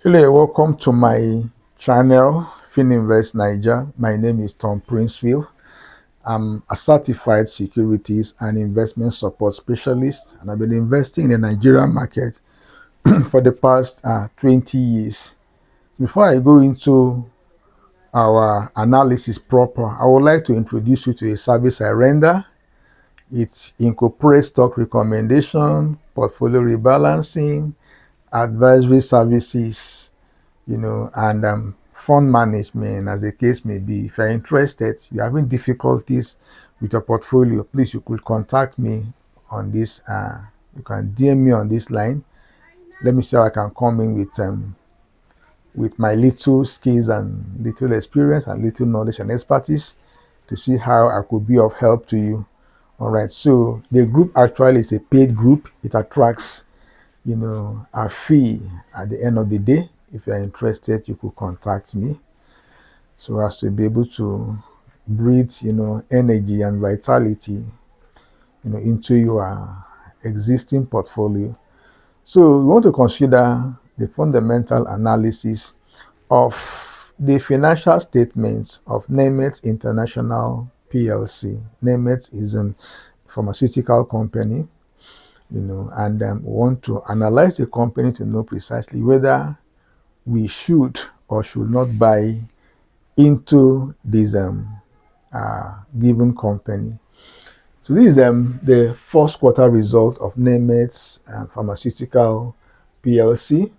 Hello, welcome to my channel, Fininvest Niger. My name is Tom Princeville. I'm a certified securities and investment support specialist, and I've been investing in the Nigerian market for the past 20 years. Before I go into our analysis proper, I would like to introduce you to a service I render. It incorporates stock recommendation, portfolio rebalancing, advisory services, and fund management, as the case may be. If you're interested, you're having difficulties with your portfolio, please, you could contact me on this. You can DM me on this line. Let me see how I can come in with my little skills and little experience and little knowledge and expertise to see how I could be of help to you. All right. So the group actually is a paid group. It attracts, a fee at the end of the day. If you're interested, you could contact me so as to be able to breathe, energy and vitality, into your existing portfolio. So we want to consider the fundamental analysis of the financial statements of Neimeth International PLC. Neimeth is a pharmaceutical company, and we want to analyze the company to know precisely whether we should or should not buy into this given company. So this is the first quarter result of Neimeth Pharmaceutical PLC,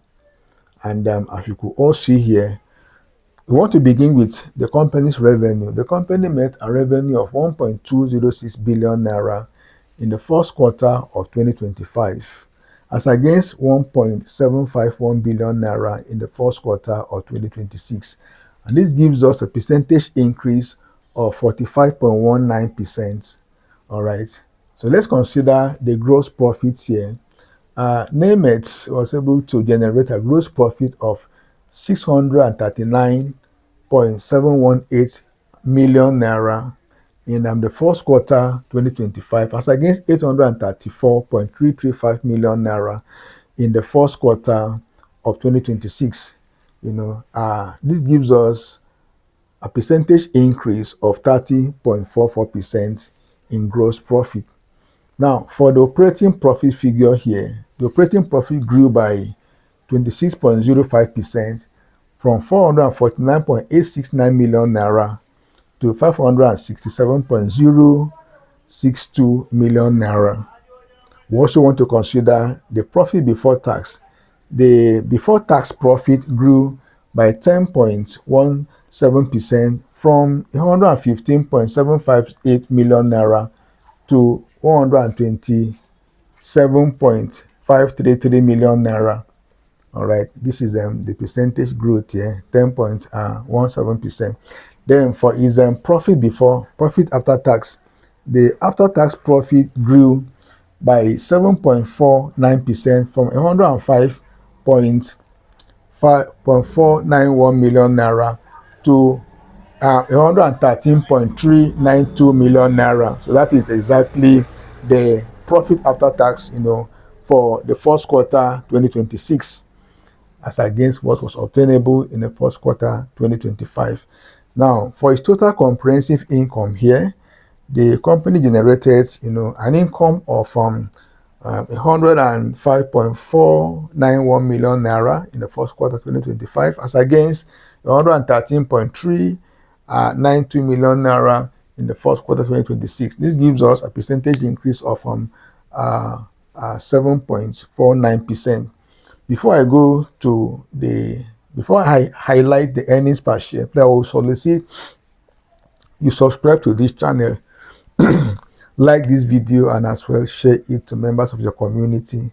and as you could all see here, we want to begin with the company's revenue. The company made a revenue of 1.206 billion naira in the first quarter of 2025, as against 1.751 billion naira in the first quarter of 2026. And this gives us a percentage increase of 45.19%. All right. So let's consider the gross profits here. Neimeth was able to generate a gross profit of 639.718 million naira in the first quarter 2025, as against 834.335 million naira in the first quarter of 2026. This gives us a percentage increase of 30.44% in gross profit. Now, for the operating profit figure here, the operating profit grew by 26.05% from 449.869 million naira to 567.062 million naira. We also want to consider the profit before tax. The before tax profit grew by 10.17% from 115.758 million naira to 127.533 million naira. All right, this is the percentage growth here, 10.17%. Then for his profit after tax, the after tax profit grew by 7.49% from 105.491 million naira to 113.392 million naira. So that is exactly the profit after tax, for the first quarter 2026, as against what was obtainable in the first quarter 2025. Now, for its total comprehensive income here, the company generated, an income of 105.491 million naira in the first quarter 2025, as against 113.392 million naira in the first quarter 2026. This gives us a percentage increase of 7.49%. Before I highlight the earnings per share, I will solicit you subscribe to this channel, like this video, and as well share it to members of your community.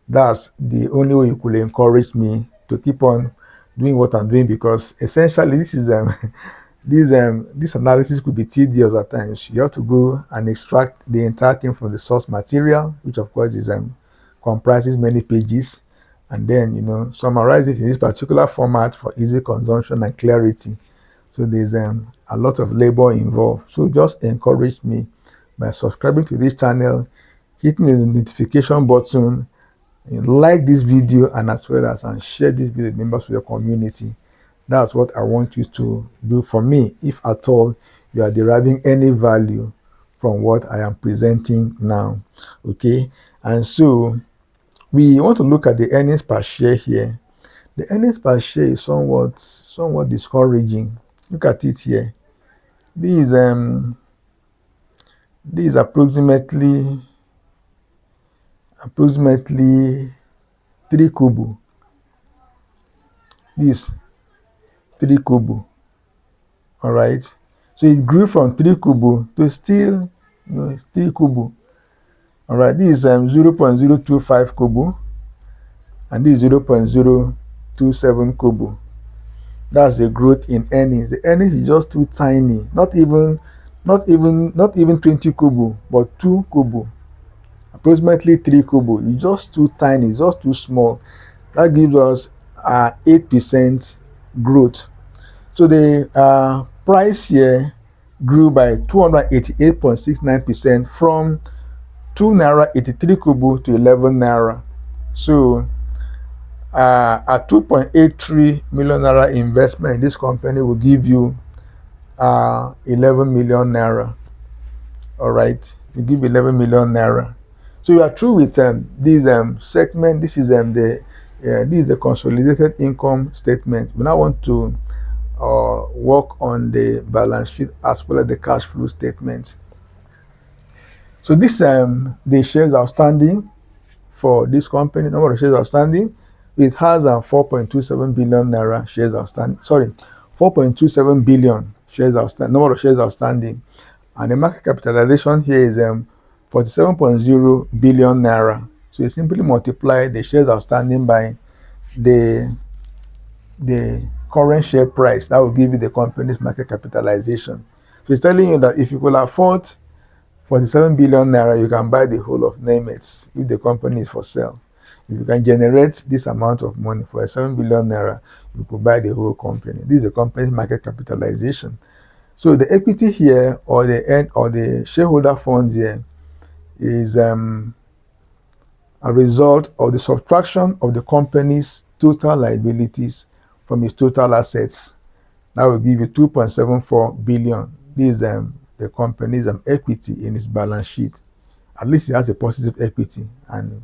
That's the only way you could encourage me to keep on doing what I'm doing, because essentially this is this analysis could be tedious at times. You have to go and extract the entire thing from the source material, which of course is comprises many pages, and then summarize it in this particular format for easy consumption and clarity. So there's a lot of labor involved. So just encourage me by subscribing to this channel, hitting the notification button, like this video, and as well as and share this video with members of your community. That's what I want you to do for me, if at all you are deriving any value from what I am presenting now. Okay, and so we want to look at the earnings per share here. The earnings per share is somewhat discouraging. Look at it here. This is approximately 3 kobo. This 3 kobo. All right. So it grew from 3 kobo to still 3 kobo. All right. This is 0.025 kobo, and this is 0.027 kobo. That's the growth in earnings. The earnings is just too tiny. Not even 20 kobo, but 2 kobo. Approximately 3 kobo. It's just too tiny. It's just too small. That gives us 8% growth. So the price here grew by 288.69% from 2 naira 83 kobo to 11 naira. So a 2.83 million naira investment in this company will give you 11 million naira. All right, you give 11 million naira. So you are through with this segment. This is the consolidated income statement. We now want to work on the balance sheet as well as the cash flow statement. So this the shares outstanding for this company, number of shares outstanding, it has 4.27 billion naira shares outstanding. Sorry, 4.27 billion shares outstanding. Number of shares outstanding, and the market capitalization here is 47.0 billion naira. So you simply multiply the shares outstanding by the current share price. That will give you the company's market capitalization. So it's telling you that if you could afford 47 billion naira, you can buy the whole of Neimeth if the company is for sale. If you can generate this amount of money for 7 billion naira, you could buy the whole company. This is the company's market capitalization. So the equity here, or the shareholder funds here, is a result of the subtraction of the company's total liabilities from its total assets. That will give you 2.74 billion. This is the company's equity in its balance sheet. At least it has a positive equity, and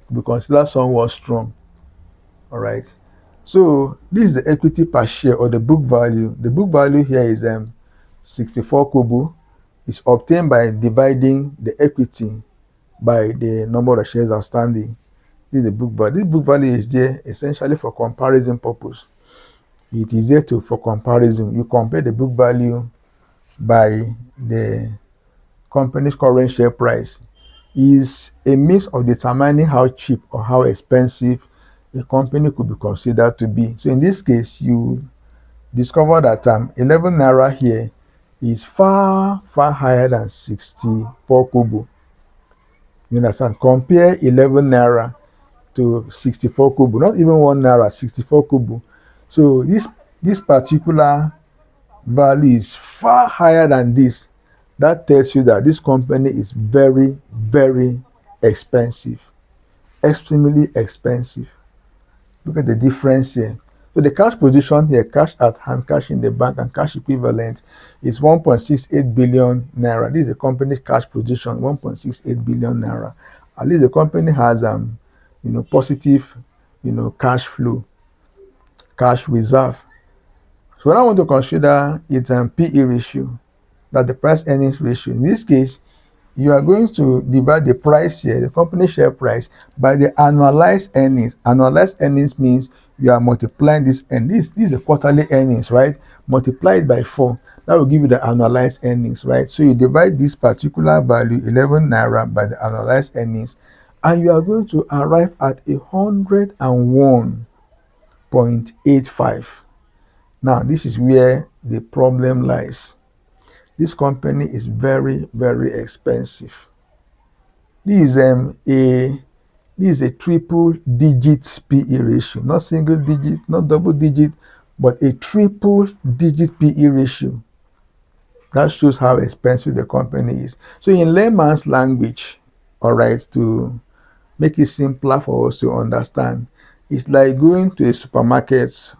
we consider somewhat strong. All right. So this is the equity per share, or the book value. The book value here is 64 kobo. It's obtained by dividing the equity by the number of shares outstanding. This is the book value. This book value is there essentially for comparison purpose. It is there for comparison. You compare the book value by the company's current share price. Is a means of determining how cheap or how expensive a company could be considered to be. So in this case, you discover that 11 naira here is far higher than 64 kobo. You understand? Compare 11 naira to 64 kobo, not even 1 naira, 64 kobo. So this particular value is far higher than this. That tells you that this company is very, very expensive, extremely expensive. Look at the difference here. So the cash position here, cash at hand, cash in the bank, and cash equivalent is 1.68 billion naira. This is the company's cash position, 1.68 billion naira. At least the company has positive cash flow, cash reserve. So when I want to consider its PE ratio, that the price earnings ratio. In this case, you are going to divide the price here, the company share price, by the annualized earnings. Annualized earnings means you are multiplying this, and this is the quarterly earnings, right? Multiply it by 4. That will give you the annualized earnings, right? So you divide this particular value, 11 naira, by the annualized earnings, and you are going to arrive at 101.85. Now, this is where the problem lies. This company is very, very expensive. This is a triple digit PE ratio, not single digit, not double digit, but a triple digit PE ratio. That shows how expensive the company is. So in layman's language, all right, to make it simpler for us to understand. It's like going to a supermarket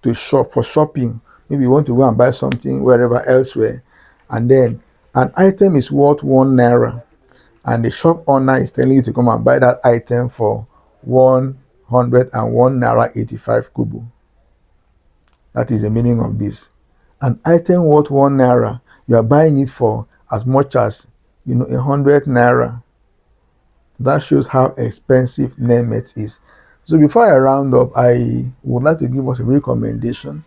to shop for shopping. Maybe you want to go and buy something wherever elsewhere, and then an item is worth 1 naira, and the shop owner is telling you to come and buy that item for 101 naira 85 kobo. That is the meaning of this. An item worth 1 naira, you are buying it for as much as 100 naira. That shows how expensive Neimeth is. So before I round up, I would like to give us a recommendation,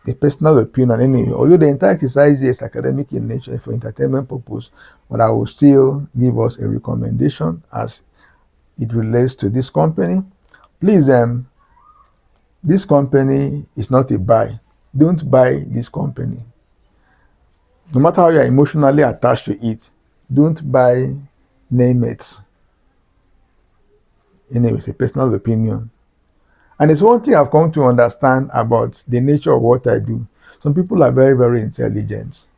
a personal opinion anyway. Although the entire exercise is academic in nature for entertainment purpose, but I will still give us a recommendation as it relates to this company. Please, this company is not a buy. Don't buy this company. No matter how you are emotionally attached to it, don't buy Neimeth. Anyway, it's a personal opinion. And it's one thing I've come to understand about the nature of what I do. Some people are very, very intelligent.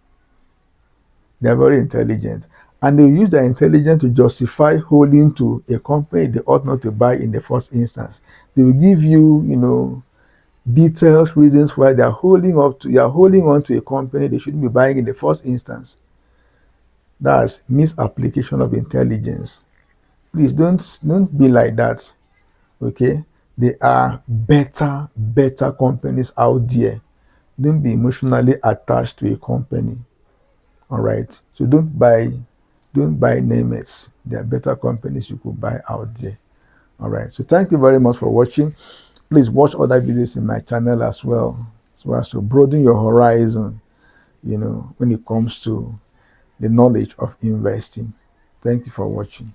They are very intelligent. And they use their intelligence to justify holding to a company they ought not to buy in the first instance. They will give you, detailed reasons why they are holding on to a company they shouldn't be buying in the first instance. That's misapplication of intelligence. Please don't be like that. Okay? There are better companies out there. Don't be emotionally attached to a company. All right. So don't buy Neimeth. There are better companies you could buy out there. All right. So thank you very much for watching. Please watch other videos in my channel as well, so as to broaden your horizon, when it comes to the knowledge of investing. Thank you for watching.